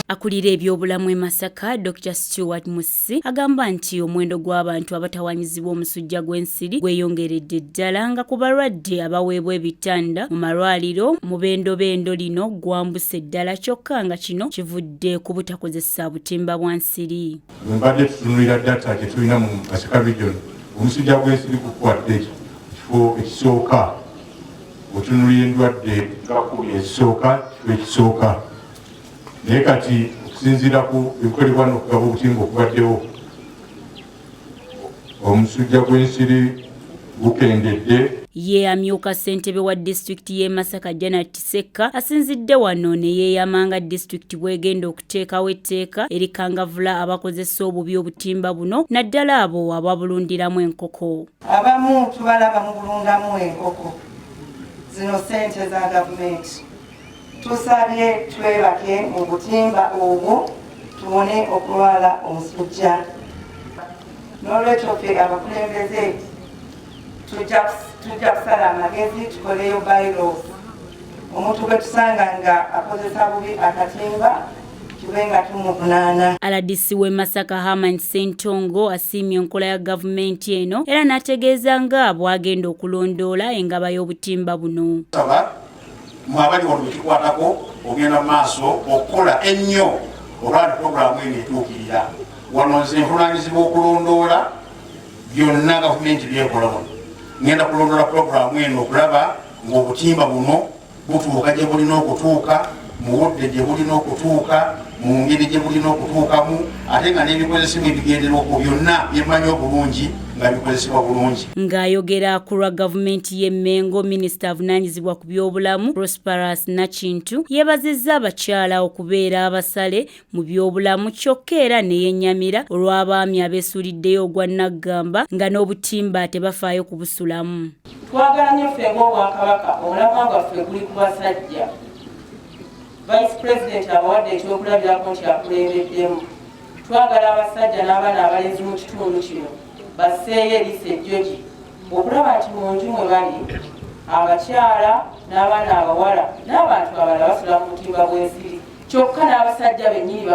Akulira ebyobulamu e Masaka, Dr. Stewart Musi, agamba nti omuwendo gw'abantu abatawanyizibwa omusujja gw'ensiri gweyongeredde ddala nga ku balwadde abaweebwa ebitanda mu malwaliro mu bendobendo lino gwambuse ddala kyokka nga kino kivudde ku butakozesa butimba bwa nsiri. Mbadde tutunulira data gye tulina mu Masaka region, omusujja gw'ensiri gukwatde ekifo ekisooka. Otunulira endwadde nga 10 ezisooka, kifo ekisooka. Naye kati okusinziira ku bikolebwa n'okugaba obutimba okubaddewo, omusujja gw'ensiri gukendedde. Ye amyuka ssentebe wa disitulikiti y'e Masaka Janet Tiseka asinzidde wano ne yeeyamanga disitulikiti bw'egenda okuteekawo etteeka erikangavula abakozesa obubi obutimba buno naddala abo ababulundiramu enkoko. Abamu tubalaba mu bulundamu enkoko zino ssente za gavumenti. Tusabye twebake mu butimba obwo tubone okulwala omusujja. N'olwekyo ffe abakulembeze tujja kusala amagezi tukoleyo bylaws. Omuntu gwe tusanga nga akozesa bubi akatimba tube nga tumuvunaana. Aladisi w'e Masaka Herman Ssentongo asiimye enkola ya gavumenti eno era n'ategeeza nga bw'agenda okulondoola engaba y'obutimba buno. Mwabali wano kikwatako ogenda maaso okukola ennyo olwali puroguramu eno etuukirira. Wano nze nvunaanyizibwa okulondoola byonna gavumenti byekola wano. Ngenda kulondoola puroguramu eno okulaba ng'obutimba buno butuuka gye bulina okutuuka, mu budde gye bulina okutuuka, mu ngeri gye bulina okutuukamu, ate nga n'ebikozesebwa ebigenderwako byonna byemanyi obulungi nga bikozesebwa bulungi. Ng'ayogera ku lwa gavumenti y'e Mengo, minisita avunaanyizibwa ku byobulamu Prosperous Nakintu yeebazizza abakyala okubeera abasale mu byobulamu kyokka era ne yennyamira olw'abaami abeesuuliddeyo ogwa Naggamba nga n'obutimba tebafaayo kubusulamu. Twagala nnyo ffe ng'Obwakabaka omulamwa gwaffe guli ku basajja. Vice President abawadde ekyokulabirako nti akulembeddemu. Twagala abasajja n'abaana abalenzi mu kitundu kino basseeyo eriisa ejjogi okulaba nti mu nju mwe bali abakyala n'abaana abawala n'abantu abalala basula mu butimba bw'ensiri kyokka n'abasajja bennyini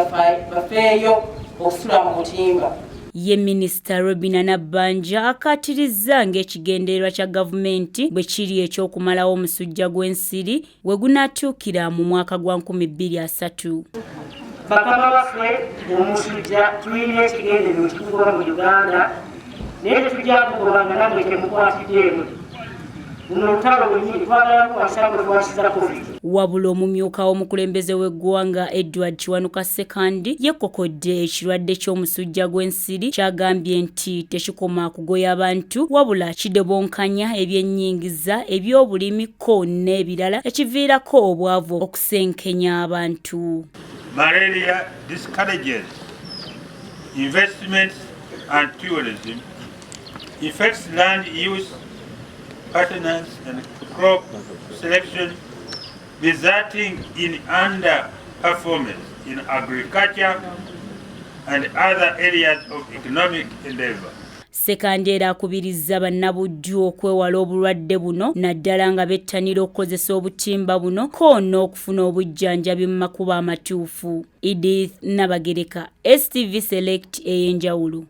bafeeyo okusula mu butimba. Ye minisita Robina Nabbanja akaatirizza ng'ekigendererwa kya gavumenti bwe kiri ekyokumalawo omusujja gw'ensiri we gunaatuukira mu mwaka gwa 2030. Bakama baffe omusujja tulina ekigendererwa ekikugoba mu Uganda naye tetujja kugobanga nammwe temukwatiddeemu. Buno olutalo lwennyini twagala kuwasako twasiza COVID. Wabula omumyuka w'omukulembeze w'eggwanga Edward Kiwanuka Sekandi yekokodde ekirwadde ky'omusujja gw'ensiri kyagambye nti tekikoma kugoya abantu wabula kidebonkanya ebyennyingiza eby'obulimi ko n'ebirala ekiviirako obwavu okusenkenya abantu. Malaria discourages investments and tourism, affects land use patterns and crop selection, resulting in underperformance in agriculture and other areas of economic endeavor. Sekandi era akubirizza bannabujju okwewala obulwadde buno naddala nga bettanira okukozesa obutimba buno ko n'okufuna obujjanjabi mu makubo amatuufu. Edith Nabagereka, STV Select ey'enjawulo.